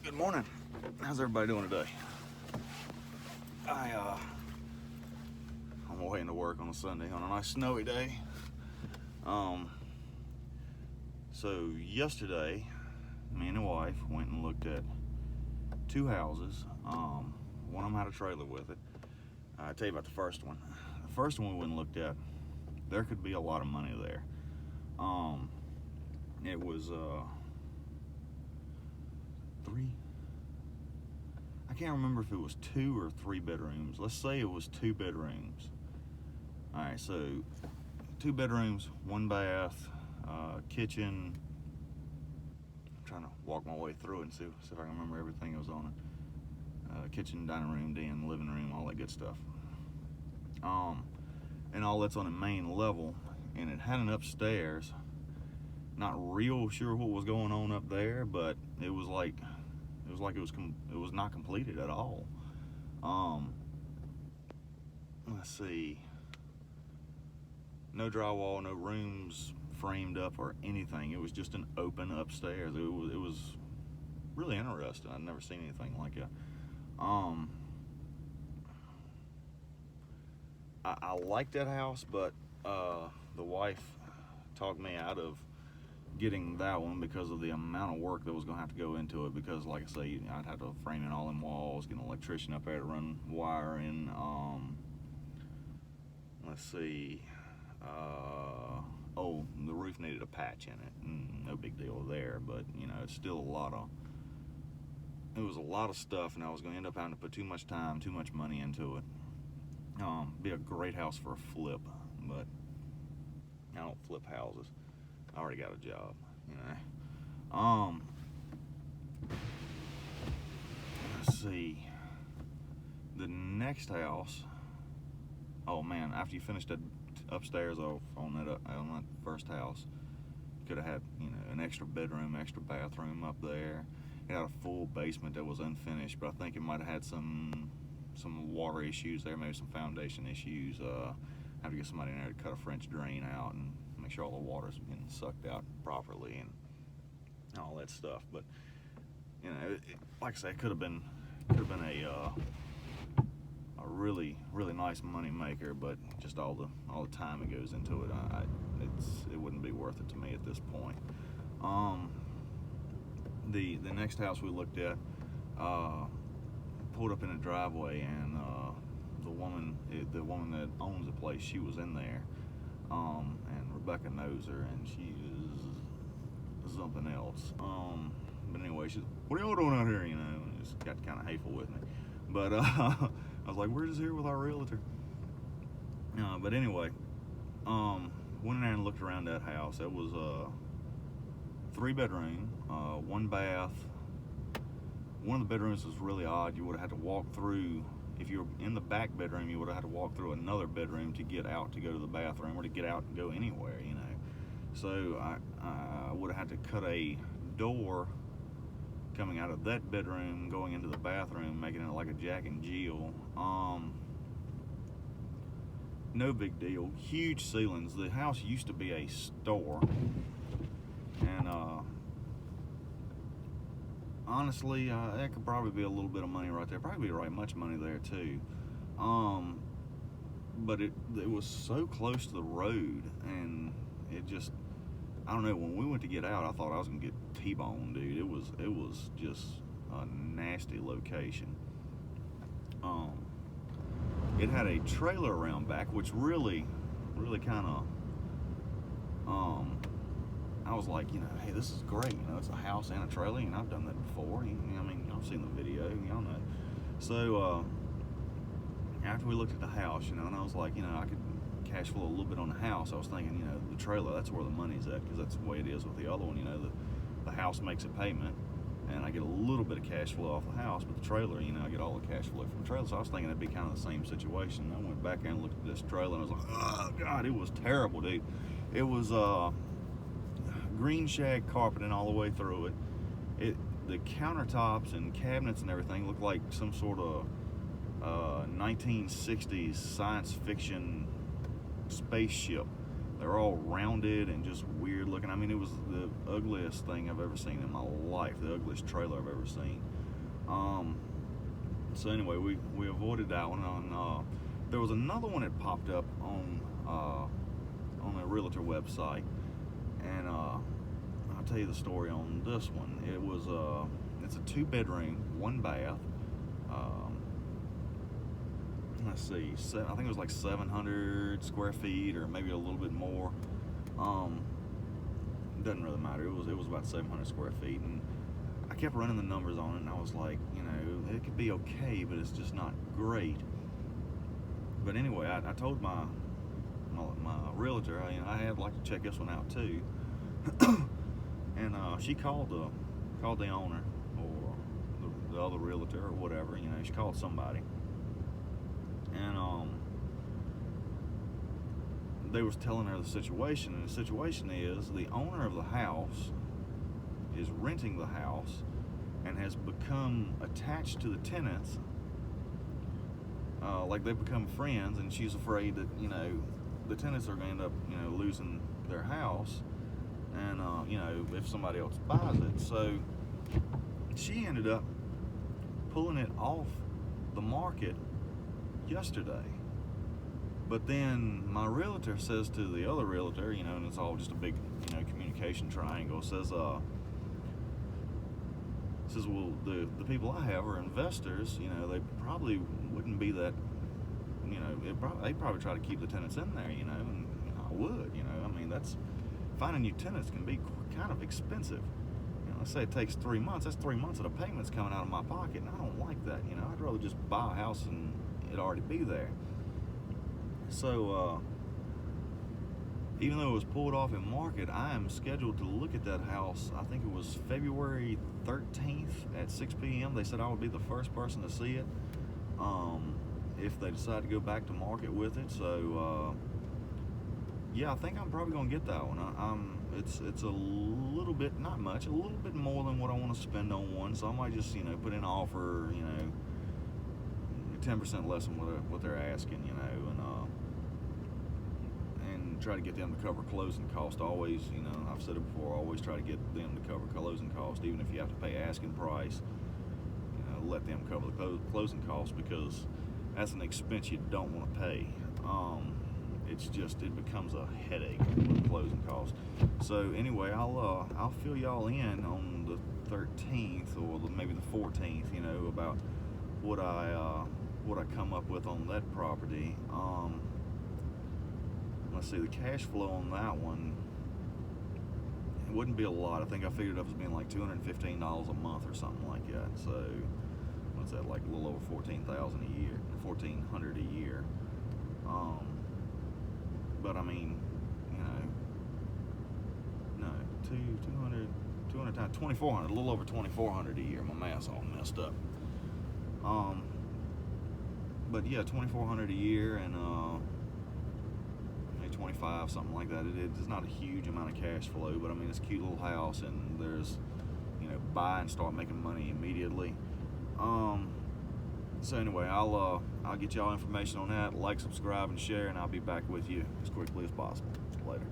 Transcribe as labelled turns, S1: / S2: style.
S1: Good morning. How's everybody doing today? I'm away into work on a Sunday on a nice snowy day. So yesterday, me and the wife went and looked at two houses. One of them had a trailer with it. I'll tell you about the first one. The first one we went and looked at, there could be a lot of money there. It was I can't remember if it was 2 or 3 bedrooms. Let's say it was 2 bedrooms. All right, so 2 bedrooms, 1 bath, kitchen. I'm trying to walk my way through it and see if I can remember everything that was on it. Kitchen, dining room, den, living room, all that good stuff. And all that's on the main level, and it had an upstairs. Not real sure what was going on up there, but it was not completed at all. Let's see. No drywall, no rooms framed up or anything. It was just an open upstairs. It was really interesting. I'd never seen anything like it. I like that house, but the wife talked me out of getting that one because of the amount of work that was going to have to go into it. Because, like I say, I'd have to frame in all them walls, get an electrician up there to run wire in. Let's see. The roof needed a patch in it. No big deal there, but it's still it was a lot of stuff, and I was going to end up having to put too much time, too much money into it. Be a great house for a flip, but I don't flip houses. I already got a job, Let's see. The next house. Oh man! After you finished that upstairs on that first house, you could have had an extra bedroom, extra bathroom up there. It had a full basement that was unfinished, but I think it might have had some water issues there, maybe some foundation issues. Have to get somebody in there to cut a French drain out and make sure all the water's getting sucked out properly and all that stuff. But like I say, it could have been a really nice money maker, but just all the time it goes into it, it wouldn't be worth it to me at this point. The next house we looked at, pulled up in a driveway, and the woman that owns the place, she was in there. And Rebecca knows her, and she is something else. But anyway, she's, "What are y'all doing out here?" And just got kind of hateful with me. But I was like, "We're just here with our realtor." But anyway, went in there and looked around that house. It was 3 bedroom, 1 bath. One of the bedrooms was really odd. You would have had to walk through. If you were in the back bedroom, you would have had to walk through another bedroom to get out to go to the bathroom, or to get out and go anywhere, So I would have had to cut a door coming out of that bedroom, going into the bathroom, making it like a Jack and Jill. No big deal. Huge ceilings. The house used to be a store, and honestly, that could probably be a little bit of money right there. Probably be right much money there too. But it was so close to the road, and it just, I don't know. When we went to get out, I thought I was gonna get T-boned, dude. It was just a nasty location. It had a trailer around back, which really kind of, I was like, hey, this is great. It's a house and a trailer. I've done that before. I've seen the video. Y'all know. So after we looked at the house, and I was like, I could cash flow a little bit on the house. I was thinking, the trailer, that's where the money's at, because that's the way it is with the other one. The house makes a payment, and I get a little bit of cash flow off the house, but the trailer, I get all the cash flow from the trailer. So I was thinking it'd be kind of the same situation. I went back there and looked at this trailer, and I was like, oh God, it was terrible, dude. It was green shag carpeting all the way through it. The countertops and cabinets and everything looked like some sort of 1960s science fiction spaceship. They're all rounded and just weird looking. I mean, it was the ugliest thing I've ever seen in my life, the ugliest trailer I've ever seen. So anyway, we avoided that one. There was another one that popped up on a realtor website, and I'll tell you the story on this one. It's a 2-bedroom, 1 bath. Let's see, I think it was like 700 square feet, or maybe a little bit more. Doesn't really matter. It was about 700 square feet, and I kept running the numbers on it, and I was like, it could be okay, but it's just not great. But anyway, I told my realtor, I'd like to check this one out too. And she called the owner, or the other realtor, or whatever. She called somebody, and they was telling her the situation. And the situation is, the owner of the house is renting the house and has become attached to the tenants. Like they've become friends, and she's afraid that the tenants are going to end up losing their house, and if somebody else buys it. So she ended up pulling it off the market yesterday. But then my realtor says to the other realtor, and it's all just a big communication triangle, says well, the people I have are investors. They probably wouldn't be that, they probably try to keep the tenants in there, and I would, I mean, finding new tenants can be kind of expensive. Let's say it takes 3 months. That's 3 months of the payments coming out of my pocket, and I don't like that. I'd rather just buy a house and it already be there. So even though it was pulled off in market, I am scheduled to look at that house. I think it was February 13th at 6 p.m. They said I would be the first person to see it if they decide to go back to market with it. So yeah, I think I'm probably gonna get that one. It's a little bit, not much, a little bit more than what I want to spend on one. So I might just put in an offer, 10% less than what they're asking, and try to get them to cover closing costs. Always, I've said it before, always try to get them to cover closing costs, even if you have to pay asking price. Let them cover the closing costs, because that's an expense you don't want to pay. It becomes a headache with the closing costs. So anyway, I'll fill y'all in on the 13th or maybe the 14th, about what I come up with on that property. Let's see, the cash flow on that one, it wouldn't be a lot. I think I figured it up as being like $215 a month or something like that. So what's that, like a little over $14,000 a year, $1,400 a year. But I mean, no, 200 times 2,400, a little over 2,400 a year. My math's all messed up. But yeah, 2,400 a year, and maybe 25, something like that. It's not a huge amount of cash flow, but I mean, it's a cute little house, and there's, buy and start making money immediately. So anyway, I'll get y'all information on that. Like, subscribe, and share, and I'll be back with you as quickly as possible. Later.